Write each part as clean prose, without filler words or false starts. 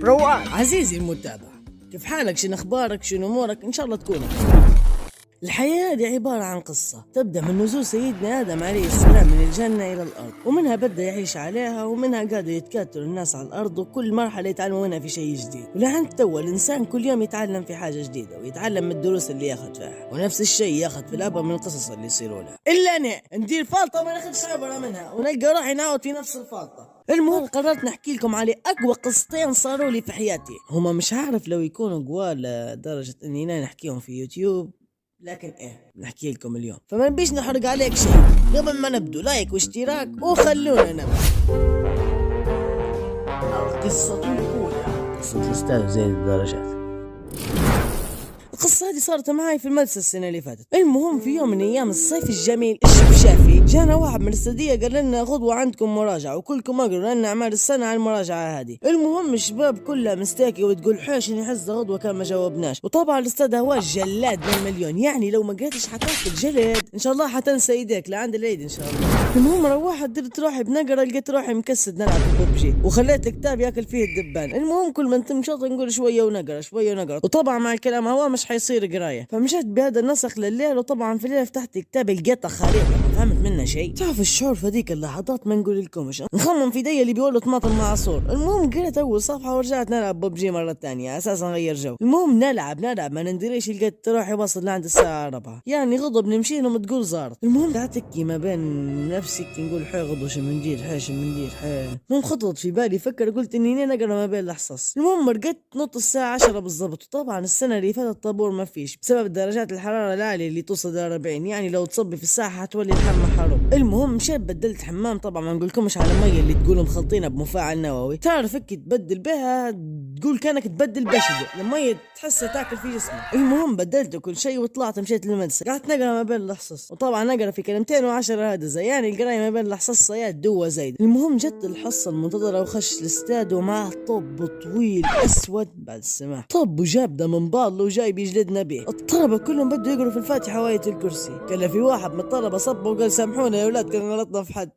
روان عزيزي المتابع، كيف حالك؟ شنو اخبارك؟ شنو امورك؟ ان شاء الله تكون الحياة هذه عبارة عن قصة تبدأ من نزول سيدنا آدم عليه السلام من الجنة إلى الأرض، ومنها بدأ يعيش عليها، ومنها قادوا يتكاثروا الناس على الأرض، وكل مرحلة يتعلموا منها في شيء جديد. ولعند توا الإنسان كل يوم يتعلم في حاجة جديدة، ويتعلم من الدروس اللي ياخذ فيها، ونفس الشيء ياخذ في العبرة من القصص اللي يصيروا له. إلا أنا ندير فالطة وما ناخذش عبرة منها، ونلقى روحي نعود في نفس الفالطة. المهم قررت نحكي لكم على أقوى قصتين صاروا لي في حياتي. هما مش عارف لو يكونوا قوى لدرجة إني أنا نحكيهم في يوتيوب، لكن نحكي لكم اليوم، فما نبيش نحرق عليك شيء. قبل ما نبدو لايك واشتراك وخلونا نبدأ. القصة الأولى قصة الأستاذ زين الدرجات. القصة هذه صارت معي في المدرسة السنة اللي فاتت. المهم في يوم من أيام الصيف الجميل الشفشافي جانا واحد من الاستدية قال لنا غدوة عندكم مراجعة وكلكم اقروا لنا أعمال السنة على المراجعة هذه. المهم الشباب كلها مستاكي وتقول حاش إني حس غدوة كان ما جاوبناش، وطبعا الأستاذ هو جلاد من مليون، يعني لو ما قريتش حتاخذ جلد إن شاء الله، حتنسى يديك لعند العيد إن شاء الله. المهم روحت درت روحي بنقرا، لقيت روحي مكسد نلعب في ببجي، وخليت الكتاب ياكل فيه الدبان. المهم كل ما نتمشط نقول شوية ونقرا شوية ونقرا، وطبعا مع الكلام هو مش حيصير قراية. فمشيت بهذا النسق لليل، وطبعا في الليل فتحت الكتاب لقيت خريطة ما فهمت منها شيء. تعرف الشعور في هذيك اللحظات ما نقول لكمش، نخمم في دي اللي بيقولوا طماطم مع عصور. المهم قريت اول صفحة ورجعت نلعب ببجي مرة ثانية اساسا نغير جو. المهم نلعب ما ندريش، لقيت روحي وصل لعند الساعة 4، يعني غضب نمشي لهم تقول زارت. المهم قعدت اكي ما بين نفسي نقول حي غضو شو مندير حي. المهم خطرت في بالي فكر، قلت اني نقرا ما بين الحصص. المهم رقدت نط الساعة 10 بالضبط، وطبعا السنة اللي فاتت الطابور ما فيش بسبب درجات الحرارة العالية اللي توصل 40، يعني لو تصبي في الساحة حتولي الحمى حروق. المهم مشيت بدلت حمام، طبعا ما نقولكمش على مية اللي تقولوا مخلطينها بمفاعل نووي، تعرف هيك تبدل بها تقول كانك تبدل بشدة، المية تحسها تاكل في جسمك. المهم بدلت كل شيء وطلعت مشيت للمدرسة، قعدت نقرا ما بين الحصص، وطبعا نقرا في كلمتين و10 هذا يعني القراية ما بين الحصص صياد دوا زايد. المهم جت الحصة المنتظرة وخش الاستاد ومعه طب طويل اسود بعد السماح، طب وجاب ده من باله وجاي بيجلدنا به. الطلبة كلهم بدوا يقروا في الفاتحة وآية الكرسي، كان في واحد من الطلبة صب وقال سامحونا يا اولاد كان غلطنا في حد.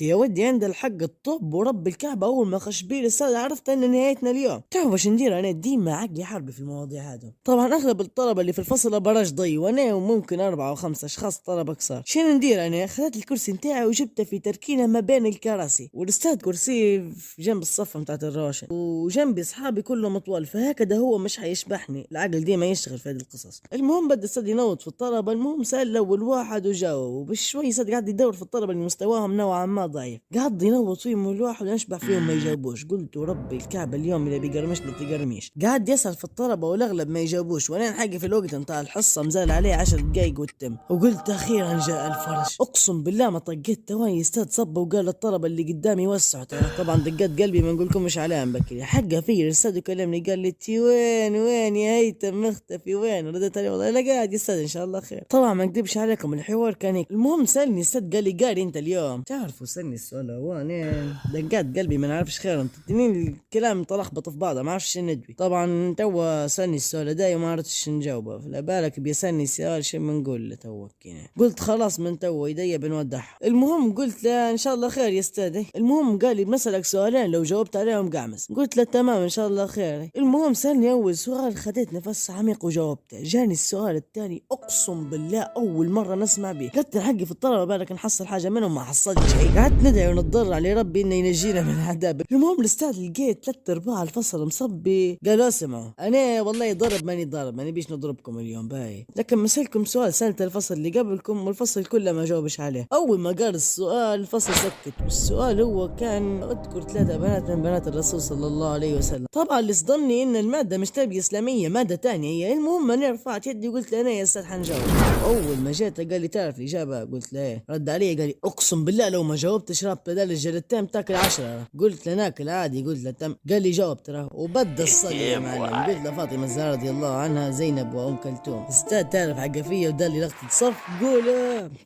يا ودي عند الحق الطب ورب الكعبة أول ما خش بيه الأستاذ عرفت أن نهايتنا اليوم. تعرف وش ندير؟ أنا ديما عقلي حربي في المواضيع هذا. طبعا أغلب الطلبة اللي في الفصل براش ضي، وأنا وممكن 4 أو 5 أشخاص طلبة كسار. شنو ندير؟ أنا أخذت الكرسي نتاعي وجبته في تركينة ما بين الكراسي، والأستاذ كرسي في جنب الصفة متاعت الروشن، وجنبي أصحابي كلهم طوال، فهكذا هو مش حيشبحني، العقل ديما يشتغل في هذه القصص. المهم بدأ الأستاذ ينوض في الطلبة. المهم سأل أول واحد وجاوب، وبشوي صدق قاعد يدور في الطلبة اللي مستواهم نوعا ما ضعيف، قاعد ينوض فيهم الواحد ويشبح فيهم ما يجاوبوش. قلت ربي الكعبة اليوم اللي بيقرمش لا تقرميش. قاعد يسأل في الطلبة والاغلب ما يجاوبوش، وانا حقي في الوقت انتهى الحصة مزال عليه 10 دقايق والتم، وقلت اخيرا جاء الفرج. اقسم بالله ما طقيت تواني استاذ صب وقال للطلبة اللي قدامي وسعوا. طبعا دقات قلبي ما نقولكمش عليها مبكر حقه في الاستاذ وكلمني قال لي تي وين يا هيثم مختفي وين؟ رديت عليه والله لا قاعد يا استاذ ان شاء الله خير. طبعا ما اكذبش عليكم الحوار كان هيك. المهم سالني استاذ قال لي قاري انت اليوم؟ تعرفوا سالني السؤال هو انا دقات قلبي ما نعرفش خير، تديني الكلام تلخبط في بعضه ما اعرفش ندوي. طبعا توا سالني السؤال ده وما عرفتش نجاوبه، فلا بالك بيسالني سؤال شو بنقول له توا كده. قلت خلاص من توا يدي بنودعها. المهم قلت له ان شاء الله خير يا استاذ. المهم قال لي بنسالك سؤالين لو جاوبت عليهم قعمس. قلت له تمام ان شاء الله خير. المهم سالني اول سؤال خديت نفس عميق وجاوبته. جاني السؤال الثاني اقسم بالله اول مره نسمع به، قلت حقي في الطلبه بالك نحصل حاجه منهم ما حصلت شيء، قعدت ندعي ونتضرع على ربي انه ينجينا من العذاب. المهم الاستاذ لقيت 3/4 الفصل مصبي قالوا اسمعوا انا والله ضرب ماني ضارب، ما نبيش نضربكم اليوم باي، لكن مسألكم سؤال سألت الفصل اللي قبلكم والفصل كله ما جاوبش عليه. اول ما قال السؤال الفصل سكت، والسؤال هو كان اذكر 3 بنات من بنات الرسول صلى الله عليه وسلم. طبعا اللي صدمني ان الماده مش تربيه اسلاميه، ماده ثانيه هي. المهم انا رفعت يدي وقلت انا يا استاذ حنجاوب. اول ما جيت قال لي تعرف الاجابه؟ قلت له ايه. رد علي قال لي اقسم بالله لو ما جاوبتش راب بدل الجلدتين تاكل 10. قلت له ناكل عادي. قلت له تم. قال لي جاوب ترى وبدا الصلي يا معلم. قلت له فاطمه الزهراء رضي الله عنها، زينب وام كلثوم. استاذ تعرف حقه فيا ودار لي لقطه صف. قول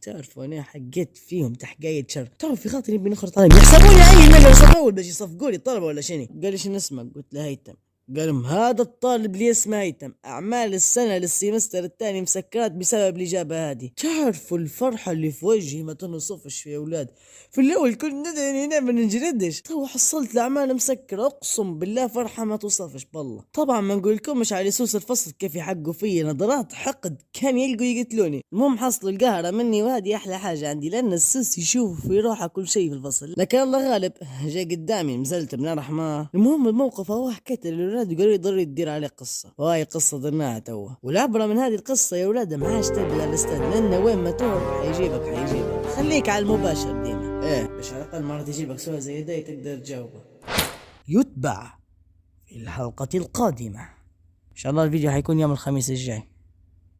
تعرفوا انا حقيت فيهم تحقية شر. تعرف في خاطري بنخرط عليهم يحسبوني اي من يصفوا ولا يصفقوا لي الطلبه ولا شنو. قال لي شنو اسمك؟ قلت له هيثم. قالهم هذا الطالب اللي اسمه هيثم أعمال السنة للسيمستر الثاني مسكرات بسبب الإجابة هذه. تعرفوا الفرحة اللي في وجهي ما تنصفش في أولاد. في الأول كنا ندعي هنا ما ننجردش، تو حصلت الأعمال مسكرة أقسم بالله فرحة ما توصفش بالله. طبعا ما نقولكمش على سوس الفصل كيف يحقوا فيا نظرات حقد كان يلقوا يقتلوني. المهم حصلوا القهرة مني وهذه أحلى حاجة عندي لأن السوس يشوف في روحه كل شيء في الفصل، لكن الله غالب جاء قدامي نزلت من رحمة. المهم الموقف هو حكيت للولاد وقالوا يضر يدير عليه قصة، وهاي قصة درناها توا. والعبرة من هذه القصة يا ولاد ما عادش تبدا الاستاذ لأنه وين ما تروح حيجيبك خليك على المباشر ديما باش على الأقل مرة يجيبك سؤال زي ده تقدر تجاوبه. يتبع في الحلقة القادمة إن شاء الله. الفيديو حيكون يوم الخميس الجاي.